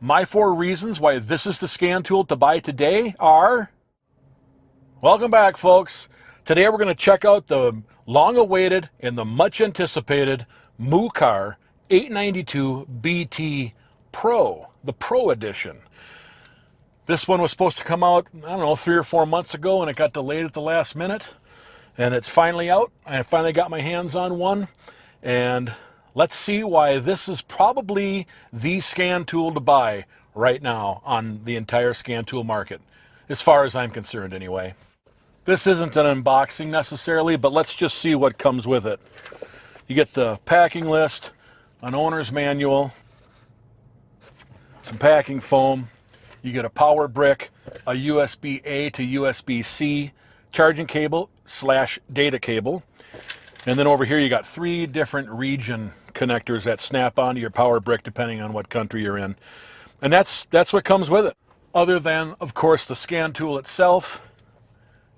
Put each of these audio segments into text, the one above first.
My 4 reasons why this is the scan tool to buy today are... Welcome back, folks. Today we're going to check out the long-awaited and the much-anticipated MUCAR 892BT Pro, the Pro Edition. This one was supposed to come out, I don't know, 3 or 4 months ago, and it got delayed at the last minute. And it's finally out. I finally got my hands on one. And let's see why this is probably the scan tool to buy right now on the entire scan tool market, as far as I'm concerned anyway. This isn't an unboxing necessarily, but let's just see what comes with it. You get the packing list, an owner's manual, some packing foam, you get a power brick, a USB-A to USB-C charging cable / data cable, and then over here you got 3 different region connectors that snap onto your power brick depending on what country you're in. And that's what comes with it. Other than, of course, the scan tool itself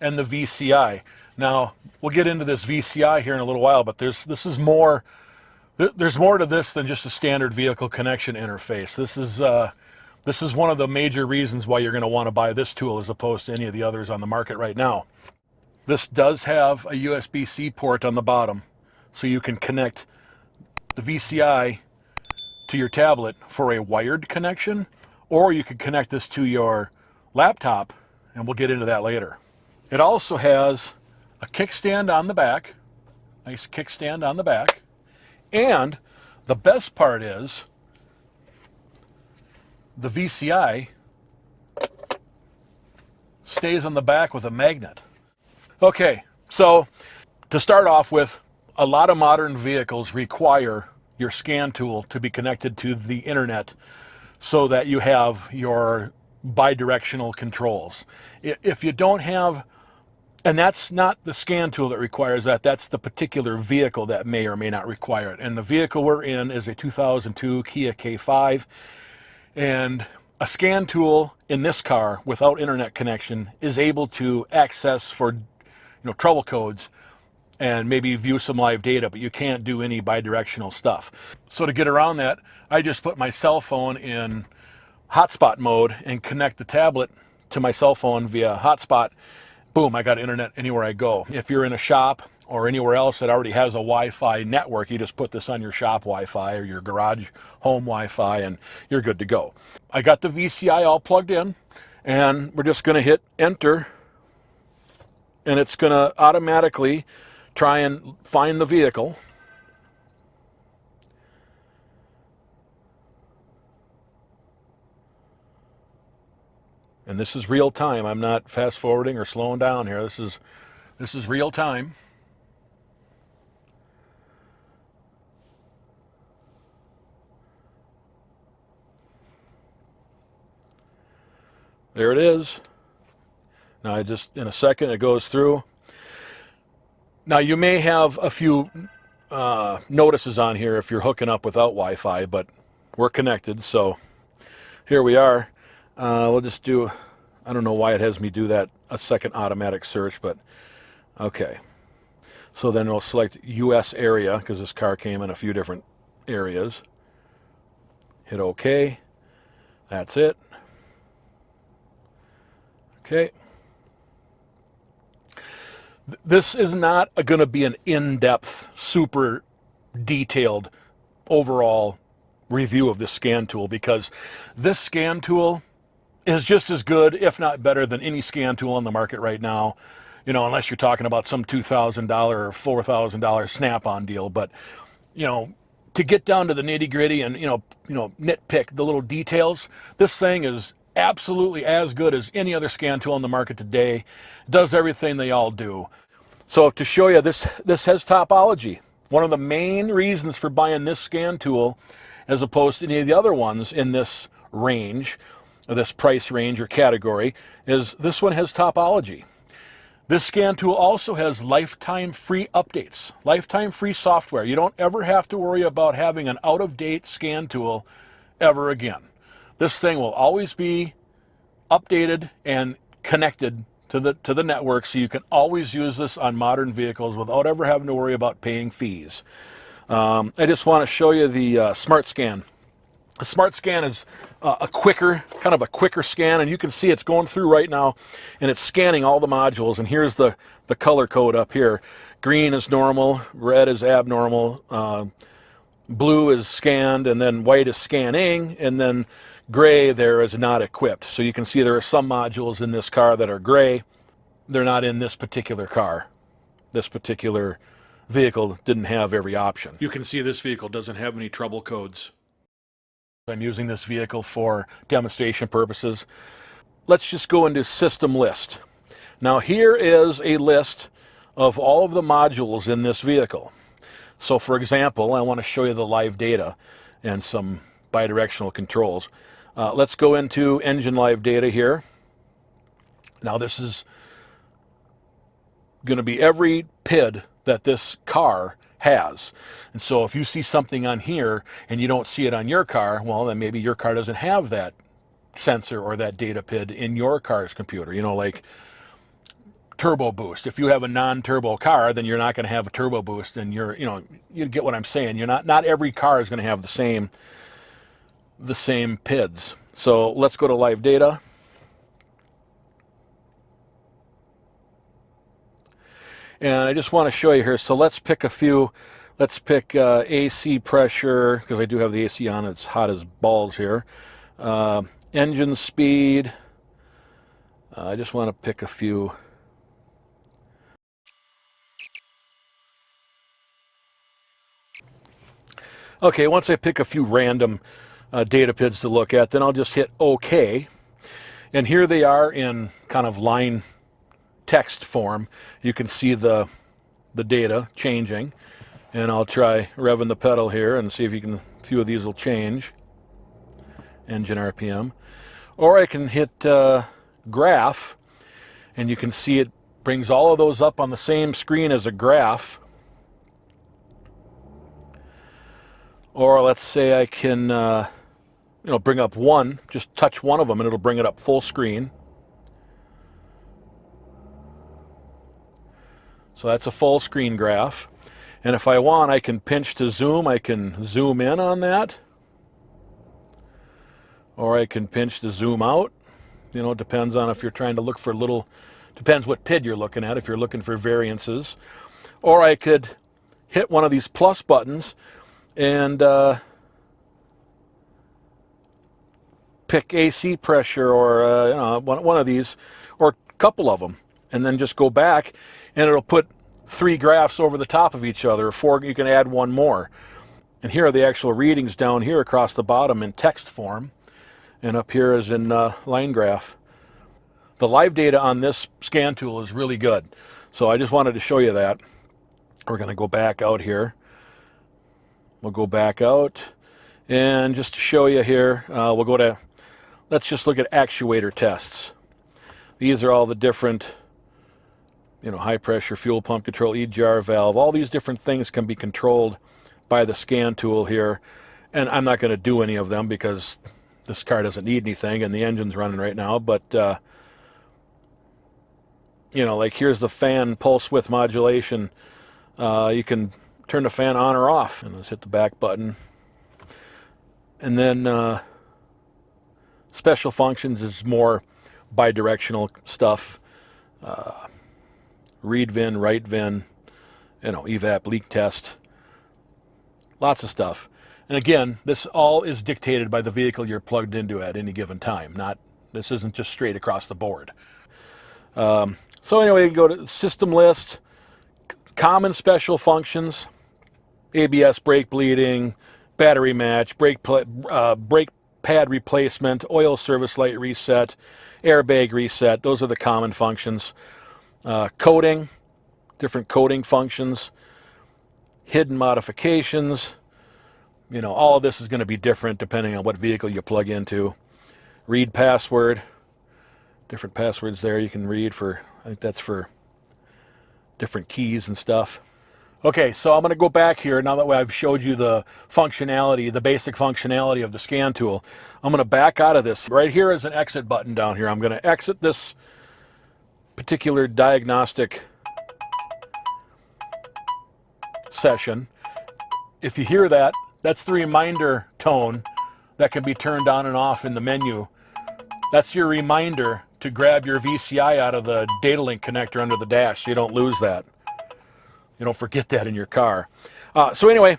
and the VCI. Now, we'll get into this VCI here in a little while, but there's more to this than just a standard vehicle connection interface. This is one of the major reasons why you're going to want to buy this tool as opposed to any of the others on the market right now. This does have a USB-C port on the bottom, so you can connect the VCI to your tablet for a wired connection, or you could connect this to your laptop, and we'll get into that later. It also has a kickstand on the back, nice kickstand on the back, and the best part is the VCI stays on the back with a magnet. Okay, so to start off with, a lot of modern vehicles require your scan tool to be connected to the internet so that you have your bidirectional controls. If you don't have, and that's not the scan tool that requires that, that's the particular vehicle that may or may not require it. And the vehicle we're in is a 2002 Kia K5, and a scan tool in this car without internet connection is able to access for trouble codes and maybe view some live data, but you can't do any bidirectional stuff. So to get around that, I just put my cell phone in hotspot mode and connect the tablet to my cell phone via hotspot. Boom, I got internet anywhere I go. If you're in a shop or anywhere else that already has a Wi-Fi network, you just put this on your shop Wi-Fi or your garage home Wi-Fi and you're good to go. I got the VCI all plugged in, and we're just going to hit enter, and it's going to automatically try and find the vehicle. And this is real time. I'm not fast forwarding or slowing down here. This is real time. There it is. Now in a second it goes through. Now you may have a few notices on here if you're hooking up without Wi-Fi, but we're connected, so here we are. We'll just do, I don't know why it has me do that, a second automatic search, but okay. So then we'll select US area, because this car came in a few different areas. Hit OK. That's it. Okay. This is not going to be an in-depth, super detailed overall review of this scan tool, because this scan tool is just as good, if not better, than any scan tool on the market right now. Unless you're talking about some $2,000 or $4,000 snap-on deal. But, to get down to the nitty-gritty and, nitpick the little details, this thing is absolutely as good as any other scan tool on the market today. It does everything they all do. So to show you, this has Topology. One of the main reasons for buying this scan tool as opposed to any of the other ones in this range, or this price range or category, is this one has Topology. This scan tool also has lifetime free updates, lifetime free software. You don't ever have to worry about having an out-of-date scan tool ever again. This thing will always be updated and connected to the network, so you can always use this on modern vehicles without ever having to worry about paying fees. I just want to show you the Smart Scan A smart scan is a quicker, kind of a quicker scan, and you can see it's going through right now, and it's scanning all the modules. And here's the color code up here. Green is normal, red is abnormal, blue is scanned, and then white is scanning, and then gray there is not equipped. So you can see there are some modules in this car that are gray. They're not in this particular car. This particular vehicle didn't have every option. You can see this vehicle doesn't have any trouble codes. I'm using this vehicle for demonstration purposes. Let's just go into system list. Now here is a list of all of the modules in this vehicle. So for example, I want to show you the live data and some bidirectional controls. Let's go into engine live data here. Now this is going to be every PID that this car has. And so if you see something on here and you don't see it on your car, well, then maybe your car doesn't have that sensor or that data PID in your car's computer. You know, like turbo boost. If you have a non-turbo car, then you're not going to have a turbo boost, and you get what I'm saying. Not every car is going to have the same PIDs. So let's go to live data. And I just want to show you here. So let's pick a few. Let's pick AC pressure, because I do have the AC on. It's hot as balls here. Engine speed. I just want to pick a few. Okay, once I pick a few random data PIDs to look at, then I'll just hit OK. And here they are in kind of line text form. You can see the data changing, and I'll try revving the pedal here and see if a few of these will change. Engine RPM. Or I can hit graph, and you can see it brings all of those up on the same screen as a graph. Or let's say I can bring up one, just touch one of them and it'll bring it up full screen. So that's a full screen graph. And if I want, I can pinch to zoom. I can zoom in on that. Or I can pinch to zoom out. You know, it depends on if you're trying to look for depends what PID you're looking at, if you're looking for variances. Or I could hit one of these plus buttons and pick AC pressure, or one of these, or a couple of them, and then just go back, and it'll put 3 graphs over the top of each other, or 4. You can add one more. And here are the actual readings down here across the bottom in text form, and up here is in line graph. The live data on this scan tool is really good, so I just wanted to show you that. We're going to go back out here. We'll go back out, and just to show you here, we'll go to, let's just look at actuator tests. These are all the different, high pressure fuel pump control, EGR valve, all these different things can be controlled by the scan tool here. And I'm not going to do any of them because this car doesn't need anything and the engine's running right now. But, like here's the fan pulse width modulation. You can turn the fan on or off, and let's hit the back button. And then special functions is more bidirectional stuff. Read VIN, write VIN, evap, leak test, lots of stuff. And again, this all is dictated by the vehicle you're plugged into at any given time. This isn't just straight across the board. So anyway, you can go to system list, common special functions, ABS brake bleeding, battery match, brake pad replacement, oil service light reset, airbag reset. Those are the common functions. Coding, different coding functions, hidden modifications. All of this is going to be different depending on what vehicle you plug into. Read password, different passwords there you can read for, I think that's for different keys and stuff. Okay, so I'm going to go back here now that I've showed you the functionality, the basic functionality of the scan tool. I'm going to back out of this. Right here is an exit button down here. I'm going to exit this particular diagnostic session. If you hear that, that's the reminder tone that can be turned on and off in the menu. That's your reminder to grab your VCI out of the data link connector under the dash so you don't lose that. You don't forget that in your car. So anyway,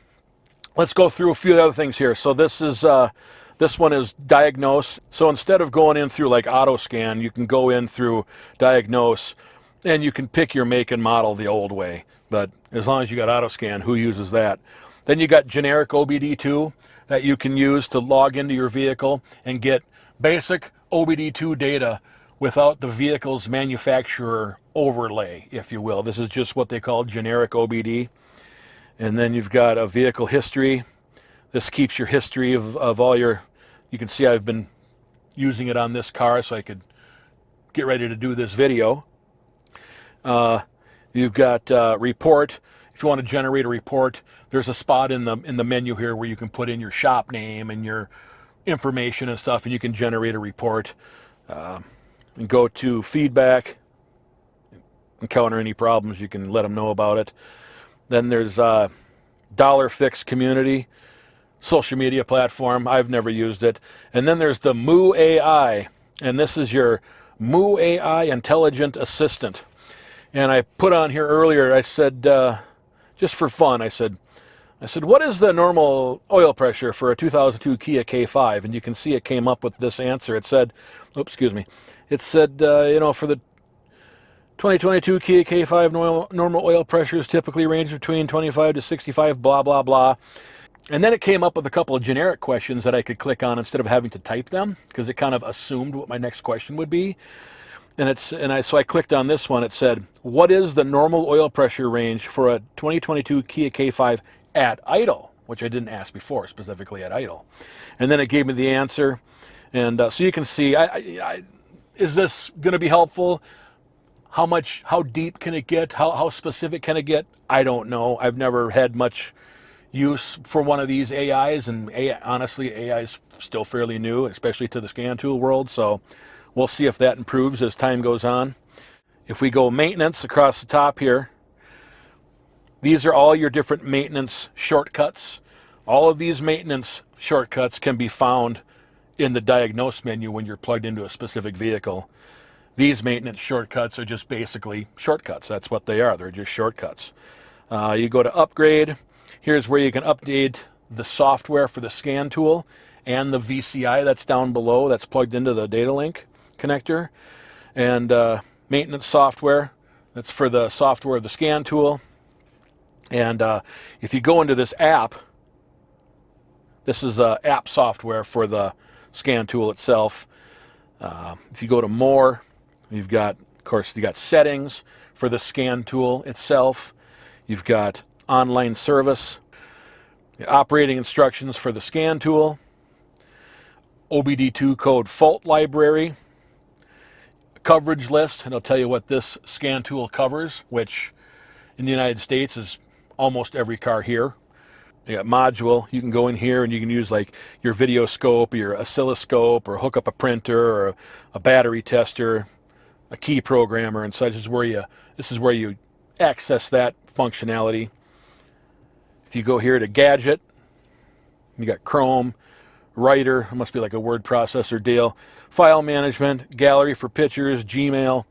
let's go through a few other things here. So this one is Diagnose. So instead of going in through like AutoScan, you can go in through Diagnose, and you can pick your make and model the old way. But as long as you got AutoScan, who uses that? Then you got generic OBD2 that you can use to log into your vehicle and get basic OBD2 data without the vehicle's manufacturer overlay, if you will. This is just what they call generic OBD. And then you've got a vehicle history. This keeps your history of all your, you can see I've been using it on this car so I could get ready to do this video. You've got report. If you want to generate a report, there's a spot in the menu here where you can put in your shop name and your information and stuff, and you can generate a report. And go to feedback. Encounter any problems, you can let them know about it. Then there's Dollar Fix Community, social media platform. I've never used it. And then there's the MUAI, and this is your MUAI Intelligent Assistant. And I put on here earlier, I said, just for fun, I said, what is the normal oil pressure for a 2002 Kia K5? And you can see it came up with this answer. It said, oops, excuse me. It said, you know, for the 2022 Kia K5 normal oil pressures typically range between 25 to 65, blah, blah, blah. And then it came up with a couple of generic questions that I could click on instead of having to type them, because it kind of assumed what my next question would be. So I clicked on this one. It said, what is the normal oil pressure range for a 2022 Kia K5 at idle? Which I didn't ask before, specifically at idle. And then it gave me the answer. And so you can see, is this going to be helpful? How deep can it get? How specific can it get? I don't know. I've never had much use for one of these AIs, and honestly, AI is still fairly new, especially to the scan tool world. So we'll see if that improves as time goes on. If we go maintenance across the top here, these are all your different maintenance shortcuts. All of these maintenance shortcuts can be found in the Diagnose menu when you're plugged into a specific vehicle. These maintenance shortcuts are just basically shortcuts. That's what they are. They're just shortcuts. You go to upgrade. Here's where you can update the software for the scan tool and the VCI that's down below that's plugged into the data link connector. And maintenance software, that's for the software of the scan tool. And if you go into this app, this is the app software for the scan tool itself. If you go to more, you've got, of course, you got settings for the scan tool itself. You've got online service, operating instructions for the scan tool, OBD2 code fault library, coverage list, and I'll tell you what this scan tool covers, which in the United States is almost every car here. You got module. You can go in here and you can use like your video scope, or your oscilloscope, or hook up a printer or a battery tester, a key programmer, and such. This is where you access that functionality. If you go here to gadget, you got Chrome, Writer, it must be like a word processor deal, file management, gallery for pictures, Gmail,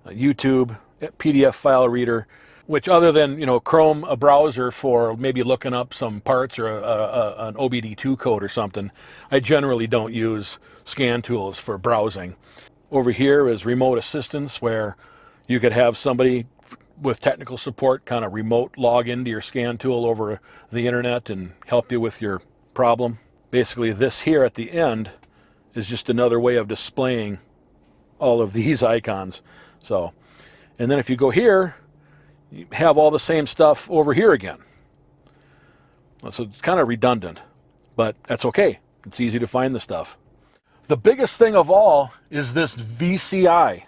YouTube, PDF file reader, which other than, you know, Chrome, a browser for maybe looking up some parts or an OBD2 code or something, I generally don't use scan tools for browsing. Over here is remote assistance, where you could have somebody with technical support kind of remote log into your scan tool over the internet and help you with your problem. Basically, this here at the end is just another way of displaying all of these icons. So, and then if you go here, you have all the same stuff over here again. So it's kind of redundant, but that's okay. It's easy to find the stuff. The biggest thing of all is this VCI.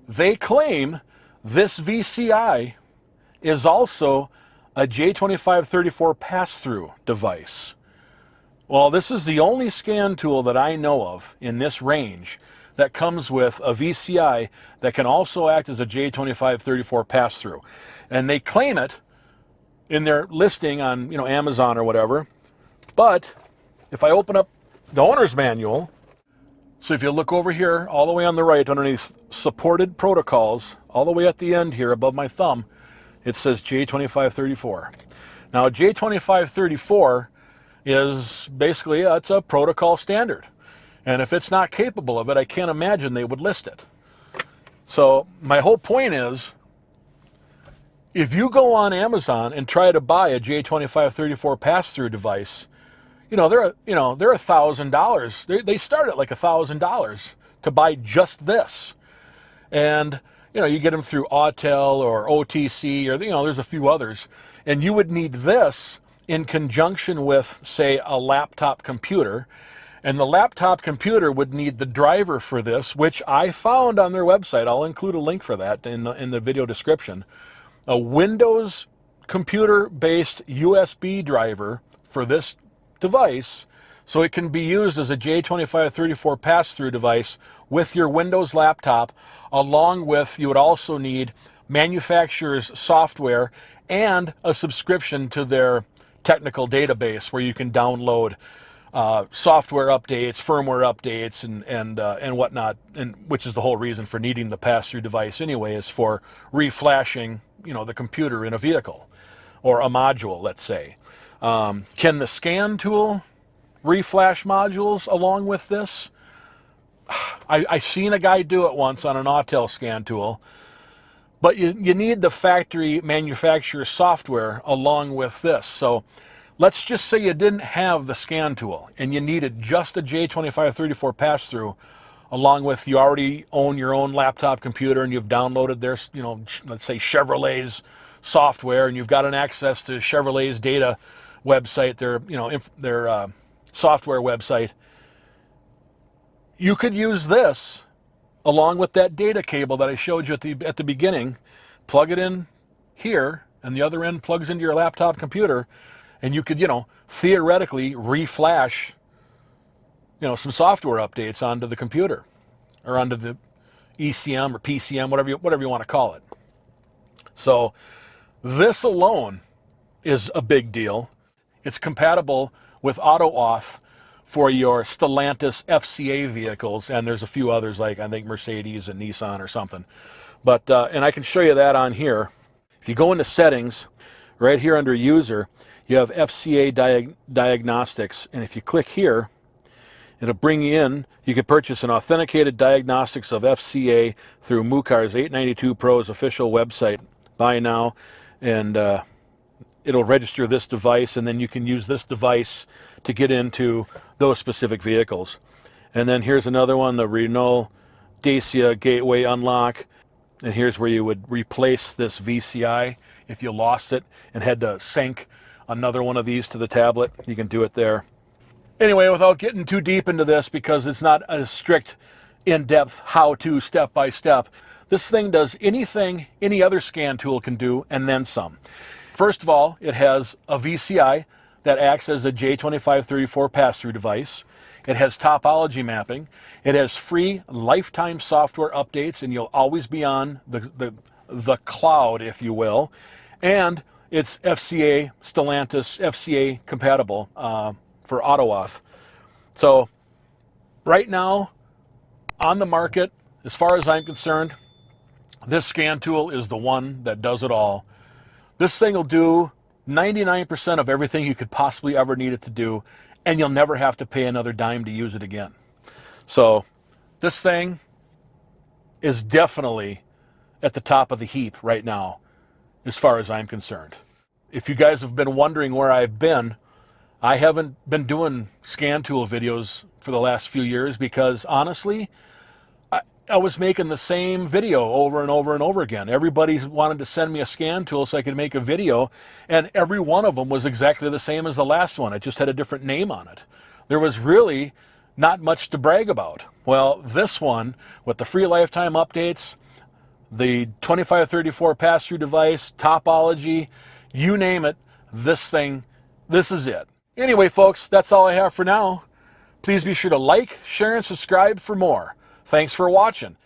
They claim this VCI is also a J2534 pass-through device. Well, this is the only scan tool that I know of in this range that comes with a VCI that can also act as a J2534 pass-through. And they claim it in their listing on, you know, Amazon or whatever. But if I open up the owner's manual. So if you look over here, all the way on the right, underneath supported protocols, all the way at the end here above my thumb, it says J2534. Now J2534 is basically, it's a protocol standard. And if it's not capable of it, I can't imagine they would list it. So my whole point is, if you go on Amazon and try to buy a J2534 pass-through device, they're $1,000. They start at like $1,000 to buy just this. And, you get them through Autel or OTC or, there's a few others. And you would need this in conjunction with, say, a laptop computer. And the laptop computer would need the driver for this, which I found on their website. I'll include a link for that in the video description. A Windows computer-based USB driver for this device, so it can be used as a J2534 pass-through device with your Windows laptop, along with, you would also need manufacturer's software and a subscription to their technical database where you can download software updates, firmware updates, and whatnot, and which is the whole reason for needing the pass-through device anyway, is for reflashing, the computer in a vehicle or a module, let's say. Can the scan tool reflash modules along with this? I seen a guy do it once on an Autel scan tool, but you need the factory manufacturer software along with this. So let's just say you didn't have the scan tool and you needed just a J2534 pass-through, along with, you already own your own laptop computer and you've downloaded their, let's say Chevrolet's software, and you've got an access to Chevrolet's data website, their software website. You could use this along with that data cable that I showed you at the beginning, plug it in here, and the other end plugs into your laptop computer, and you could, theoretically reflash, some software updates onto the computer or onto the ECM or PCM, whatever you want to call it. So this alone is a big deal. It's compatible with AutoAuth for your Stellantis FCA vehicles, and there's a few others, like I think Mercedes and Nissan or something. But and I can show you that on here. If you go into settings, right here under user, you have FCA Diagnostics, and if you click here, it'll bring you in. You can purchase an authenticated diagnostics of FCA through MUCAR's 892 Pro's official website. Buy now, and it'll register this device, and then you can use this device to get into those specific vehicles. And then here's another one, the Renault Dacia Gateway Unlock. And here's where you would replace this VCI if you lost it and had to sync another one of these to the tablet. You can do it there. Anyway, without getting too deep into this, because it's not a strict, in-depth how-to step-by-step, this thing does anything any other scan tool can do, and then some. First of all, it has a VCI that acts as a J2534 pass-through device. It has topology mapping. It has free lifetime software updates, and you'll always be on the cloud, if you will. And it's FCA, Stellantis, FCA compatible for AutoAuth. So right now, on the market, as far as I'm concerned, this scan tool is the one that does it all. This thing will do 99% of everything you could possibly ever need it to do, and you'll never have to pay another dime to use it again. So this thing is definitely at the top of the heap right now, as far as I'm concerned. If you guys have been wondering where I've been, I haven't been doing scan tool videos for the last few years because, honestly, I was making the same video over and over and over again. Everybody wanted to send me a scan tool so I could make a video, and every one of them was exactly the same as the last one. It just had a different name on it. There was really not much to brag about. Well, this one, with the free lifetime updates, the 2534 pass-through device, topology, you name it, this is it. Anyway, folks, that's all I have for now. Please be sure to like, share, and subscribe for more. Thanks for watching.